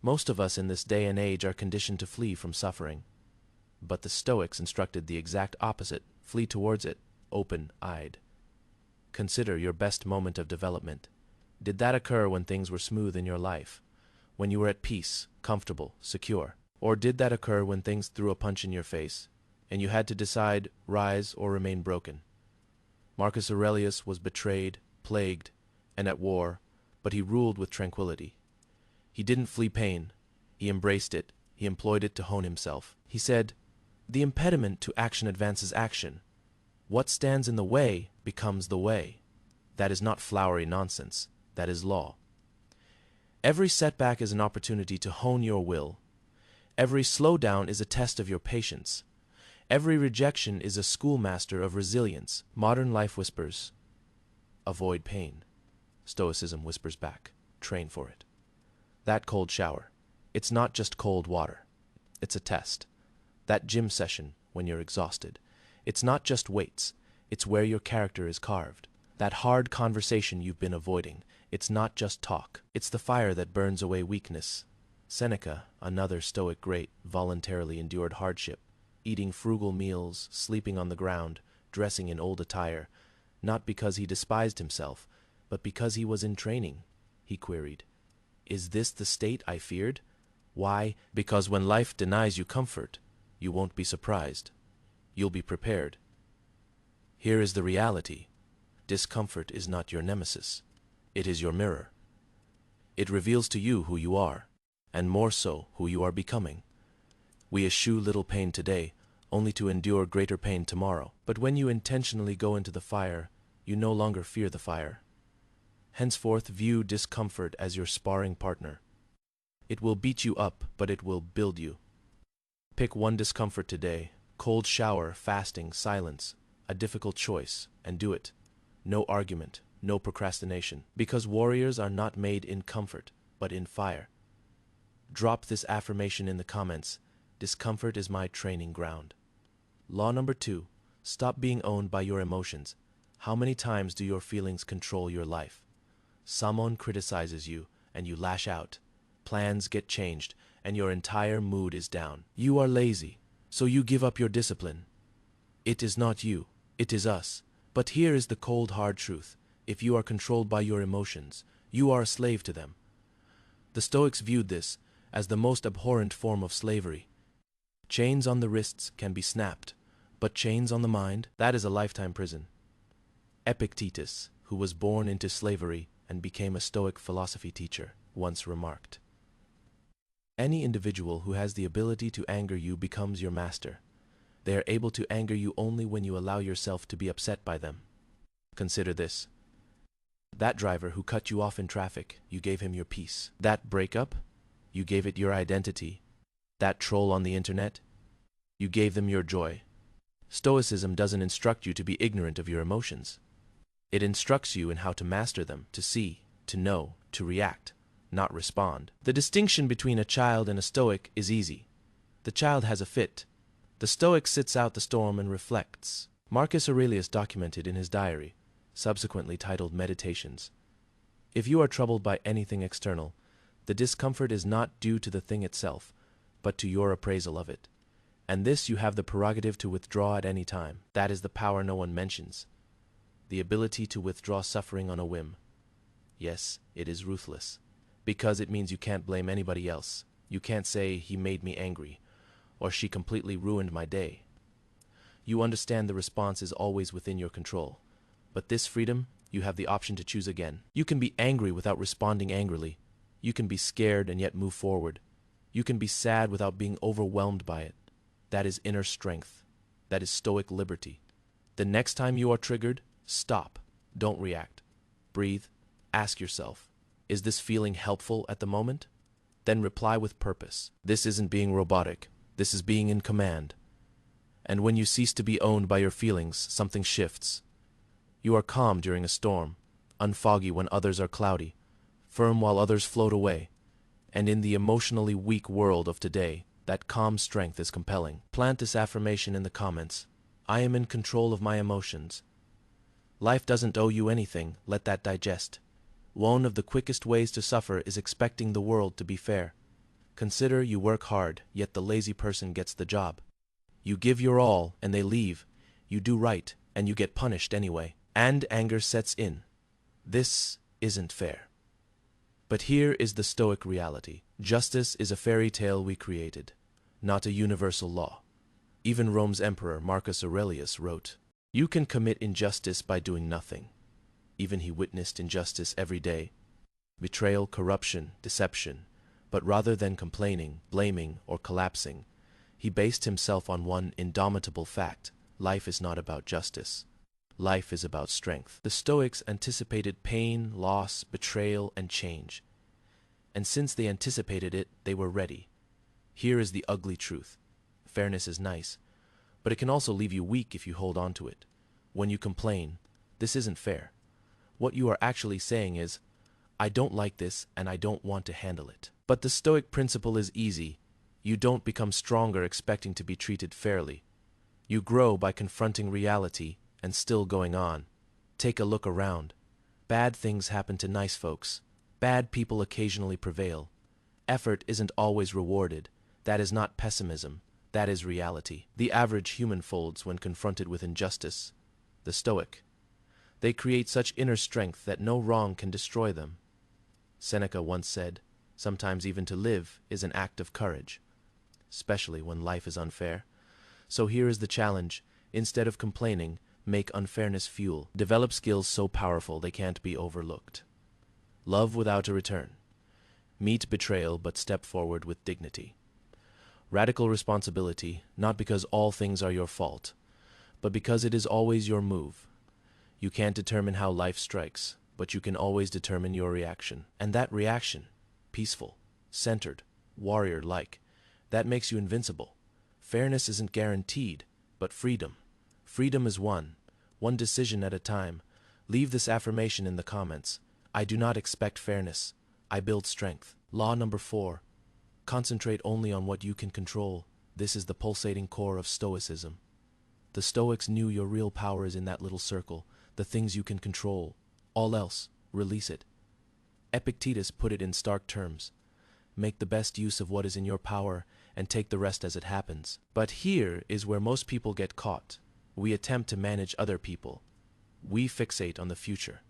Most of us in this day and age are conditioned to flee from suffering. But the Stoics instructed the exact opposite: flee towards it, open-eyed. Consider your best moment of development. Did that occur when things were smooth in your life, when you were at peace, comfortable, secure? Or did that occur when things threw a punch in your face, and you had to decide rise or remain broken? Marcus Aurelius was betrayed, plagued, and at war, but he ruled with tranquility. He didn't flee pain. He embraced it. He employed it to hone himself. He said, "The impediment to action advances action. What stands in the way becomes the way." That is not flowery nonsense. That is law. Every setback is an opportunity to hone your will. Every slowdown is a test of your patience. Every rejection is a schoolmaster of resilience. Modern life whispers, avoid pain. Stoicism whispers back, train for it. That cold shower, it's not just cold water. It's a test. That gym session when you're exhausted, it's not just weights. It's where your character is carved. That hard conversation you've been avoiding, it's not just talk. It's the fire that burns away weakness. Seneca, another Stoic great, voluntarily endured hardship, eating frugal meals, sleeping on the ground, dressing in old attire, not because he despised himself, but because he was in training. He queried, "Is this the state I feared?" Why? Because when life denies you comfort, you won't be surprised. You'll be prepared. Here is the reality. Discomfort is not your nemesis. It is your mirror. It reveals to you who you are, and more so, who you are becoming. We eschew little pain today, only to endure greater pain tomorrow. But when you intentionally go into the fire, you no longer fear the fire. Henceforth, view discomfort as your sparring partner. It will beat you up, but it will build you. Pick one discomfort today: cold shower, fasting, silence, a difficult choice, and do it. No argument, no procrastination, because warriors are not made in comfort, but in fire. Drop this affirmation in the comments: discomfort is my training ground. Law number 2, stop being owned by your emotions. How many times do your feelings control your life? Someone criticizes you, and you lash out. Plans get changed, and your entire mood is down. You are lazy, so you give up your discipline. It is not you, it is us. But here is the cold, hard truth. If you are controlled by your emotions, you are a slave to them. The Stoics viewed this as the most abhorrent form of slavery. Chains on the wrists can be snapped, but chains on the mind, that is a lifetime prison. Epictetus, who was born into slavery and became a Stoic philosophy teacher, once remarked, "Any individual who has the ability to anger you becomes your master. They are able to anger you only when you allow yourself to be upset by them." Consider this. That driver who cut you off in traffic, you gave him your peace. That breakup, you gave it your identity. That troll on the internet, you gave them your joy. Stoicism doesn't instruct you to be ignorant of your emotions. It instructs you in how to master them, to see, to know, to react, not respond. The distinction between a child and a Stoic is easy. The child has a fit. The Stoic sits out the storm and reflects. Marcus Aurelius documented in his diary, subsequently titled Meditations, "If you are troubled by anything external, the discomfort is not due to the thing itself, but to your appraisal of it. And this you have the prerogative to withdraw at any time." That is the power no one mentions. The ability to withdraw suffering on a whim. Yes, it is ruthless, because it means you can't blame anybody else. You can't say, "He made me angry," or "She completely ruined my day." You understand the response is always within your control. But this freedom, you have the option to choose again. You can be angry without responding angrily. You can be scared and yet move forward. You can be sad without being overwhelmed by it. That is inner strength. That is Stoic liberty. The next time you are triggered, stop. Don't react. Breathe. Ask yourself, is this feeling helpful at the moment? Then reply with purpose. This isn't being robotic. This is being in command. And when you cease to be owned by your feelings, something shifts. You are calm during a storm, unfoggy when others are cloudy, firm while others float away. And in the emotionally weak world of today, that calm strength is compelling. Plant this affirmation in the comments. I am in control of my emotions. Life doesn't owe you anything, let that digest. One of the quickest ways to suffer is expecting the world to be fair. Consider you work hard, yet the lazy person gets the job. You give your all, and they leave. You do right, and you get punished anyway. And anger sets in. This isn't fair. But here is the Stoic reality. Justice is a fairy tale we created, not a universal law. Even Rome's emperor Marcus Aurelius wrote, "You can commit injustice by doing nothing." Even he witnessed injustice every day. Betrayal, corruption, deception. But rather than complaining, blaming, or collapsing, he based himself on one indomitable fact: life is not about justice. Life is about strength. The Stoics anticipated pain, loss, betrayal, and change. And since they anticipated it, they were ready. Here is the ugly truth. Fairness is nice, but it can also leave you weak if you hold on to it. When you complain, "This isn't fair," what you are actually saying is, "I don't like this and I don't want to handle it." But the Stoic principle is easy. You don't become stronger expecting to be treated fairly. You grow by confronting reality and still going on. Take a look around. Bad things happen to nice folks. Bad people occasionally prevail. Effort isn't always rewarded. That is not pessimism. That is reality. The average human folds when confronted with injustice. The Stoic. They create such inner strength that no wrong can destroy them. Seneca once said, "Sometimes even to live is an act of courage," especially when life is unfair. So here is the challenge. Instead of complaining, make unfairness fuel. Develop skills so powerful they can't be overlooked. Love without a return. Meet betrayal but step forward with dignity. Radical responsibility, not because all things are your fault, but because it is always your move. You can't determine how life strikes, but you can always determine your reaction. And that reaction, peaceful, centered, warrior-like, that makes you invincible. Fairness isn't guaranteed, but freedom. Freedom is one decision at a time. Leave this affirmation in the comments. I do not expect fairness. I build strength. Law number 4. Concentrate only on what you can control. This is the pulsating core of Stoicism. The Stoics knew your real power is in that little circle, the things you can control. All else, release it. Epictetus put it in stark terms. Make the best use of what is in your power and take the rest as it happens. But here is where most people get caught. We attempt to manage other people. We fixate on the future.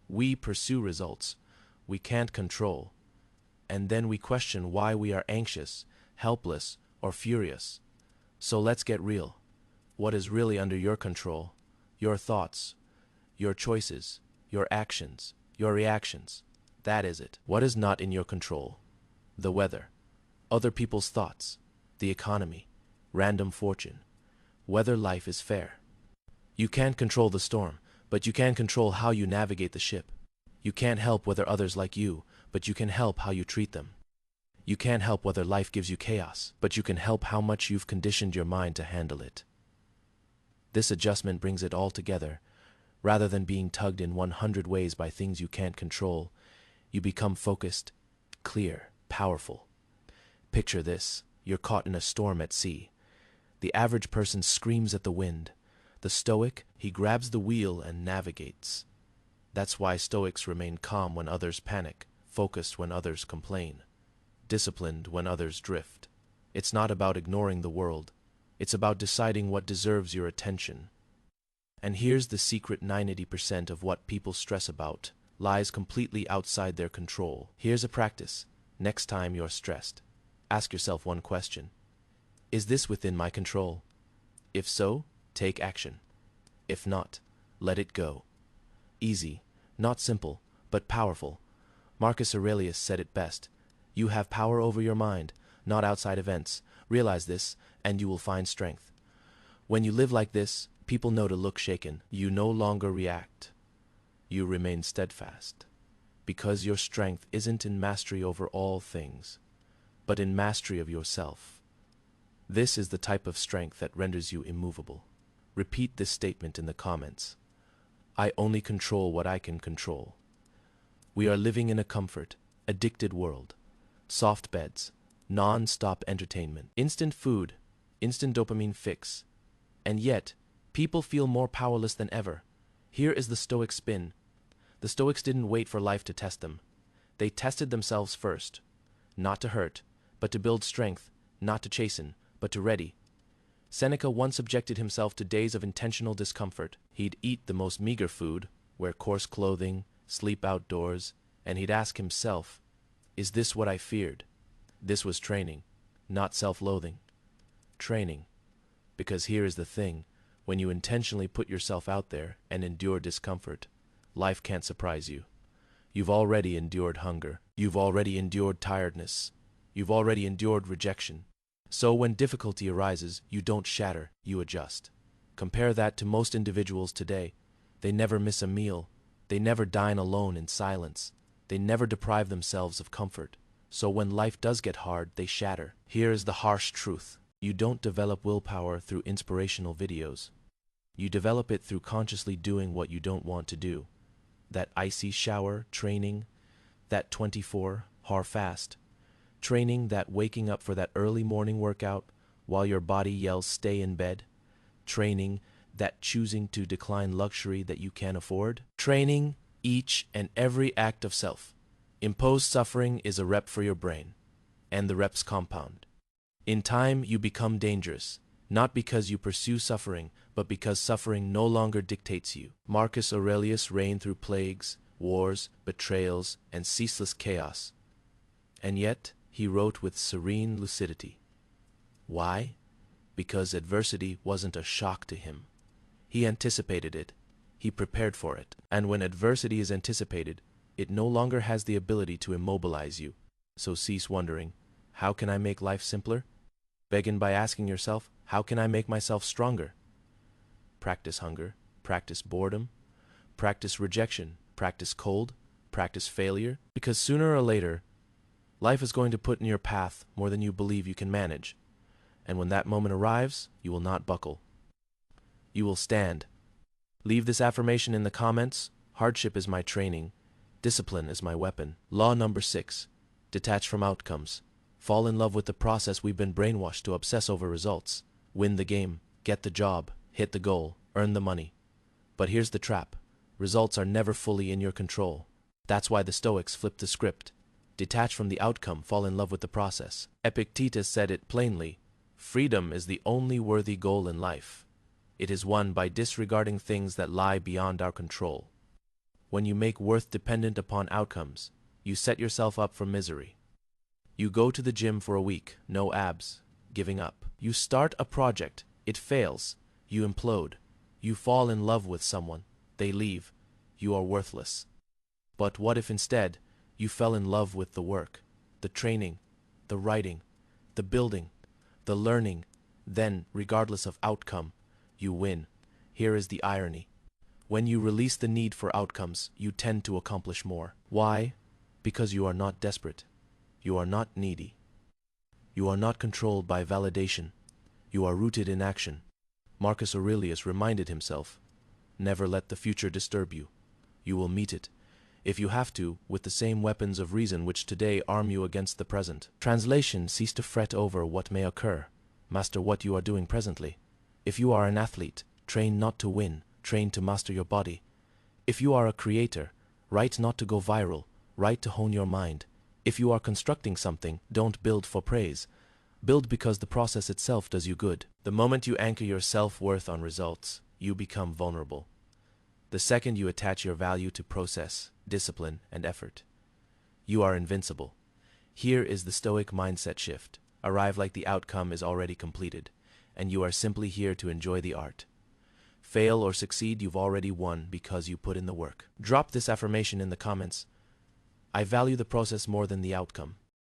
We pursue results we can't control. And then we question why we are anxious, helpless, or furious. So let's get real. What is really under your control? Your thoughts, your choices, your actions, your reactions. That is it. What is not in your control? The weather, other people's thoughts, the economy, random fortune, whether life is fair. You can't control the storm, but you can control how you navigate the ship. You can't help whether others like you, but you can help how you treat them. You can't help whether life gives you chaos, but you can help how much you've conditioned your mind to handle it. This adjustment brings it all together. Rather than being tugged in 100 ways by things you can't control, you become focused, clear, powerful. Picture this. You're caught in a storm at sea. The average person screams at the wind. The Stoic, he grabs the wheel and navigates. That's why Stoics remain calm when others panic, focused when others complain, disciplined when others drift. It's not about ignoring the world. It's about deciding what deserves your attention. And here's the secret: 90% of what people stress about lies completely outside their control. Here's a practice. Next time you're stressed, ask yourself one question. Is this within my control? If so, take action. If not, let it go. Easy, not simple, but powerful. Marcus Aurelius said it best. You have power over your mind, not outside events. Realize this, and you will find strength. When you live like this, people know to look shaken. You no longer react. You remain steadfast. Because your strength isn't in mastery over all things, but in mastery of yourself. This is the type of strength that renders you immovable. Repeat this statement in the comments. I only control what I can control. We are living in a comfort, addicted world. Soft beds, non-stop entertainment, instant food, instant dopamine fix. And yet, people feel more powerless than ever. Here is the Stoic spin. The Stoics didn't wait for life to test them. They tested themselves first. Not to hurt, but to build strength, not to chasten, but to ready. Seneca once subjected himself to days of intentional discomfort. He'd eat the most meager food, wear coarse clothing, sleep outdoors, and he'd ask himself, "Is this what I feared?" This was training, not self-loathing. Training. Because here is the thing, when you intentionally put yourself out there and endure discomfort, life can't surprise you. You've already endured hunger. You've already endured tiredness. You've already endured rejection. So when difficulty arises, you don't shatter, you adjust. Compare that to most individuals today. They never miss a meal. They never dine alone in silence. They never deprive themselves of comfort. So when life does get hard, they shatter. Here is the harsh truth. You don't develop willpower through inspirational videos. You develop it through consciously doing what you don't want to do. That icy shower training, that 24-hour fast training, that waking up for that early morning workout while your body yells stay in bed, training, that choosing to decline luxury that you can't afford, training each and every act of self. Imposed suffering is a rep for your brain, and the reps compound. In time, you become dangerous, not because you pursue suffering, but because suffering no longer dictates you. Marcus Aurelius reigned through plagues, wars, betrayals, and ceaseless chaos. And yet, he wrote with serene lucidity. Why? Because adversity wasn't a shock to him. He anticipated it. He prepared for it. And when adversity is anticipated, it no longer has the ability to immobilize you. So cease wondering, how can I make life simpler? Begin by asking yourself, how can I make myself stronger? Practice hunger, practice boredom, practice rejection, practice cold, practice failure, because sooner or later, life is going to put in your path more than you believe you can manage. And when that moment arrives, you will not buckle. You will stand. Leave this affirmation in the comments. Hardship is my training. Discipline is my weapon. Law number 6. Detach from outcomes. Fall in love with the process. We've been brainwashed to obsess over results. Win the game, get the job, hit the goal, earn the money. But here's the trap. Results are never fully in your control. That's why the Stoics flipped the script. Detach from the outcome, fall in love with the process. Epictetus said it plainly. Freedom is the only worthy goal in life. It is won by disregarding things that lie beyond our control. When you make worth dependent upon outcomes, you set yourself up for misery. You go to the gym for a week, no abs, giving up. You start a project, it fails, you implode. You fall in love with someone, they leave, you are worthless. But what if instead, you fell in love with the work, the training, the writing, the building, the learning, then, regardless of outcome, you win. Here is the irony. When you release the need for outcomes, you tend to accomplish more. Why? Because you are not desperate. You are not needy. You are not controlled by validation. You are rooted in action. Marcus Aurelius reminded himself, never let the future disturb you. You will meet it, if you have to, with the same weapons of reason which today arm you against the present. Translation: cease to fret over what may occur. Master what you are doing presently. If you are an athlete, train not to win, train to master your body. If you are a creator, write not to go viral, write to hone your mind. If you are constructing something, don't build for praise. Build because the process itself does you good. The moment you anchor your self-worth on results, you become vulnerable. The second you attach your value to process, discipline, and effort, you are invincible. Here is the Stoic mindset shift. Arrive like the outcome is already completed, and you are simply here to enjoy the art. Fail or succeed, you've already won because you put in the work. Drop this affirmation in the comments. I value the process more than the outcome.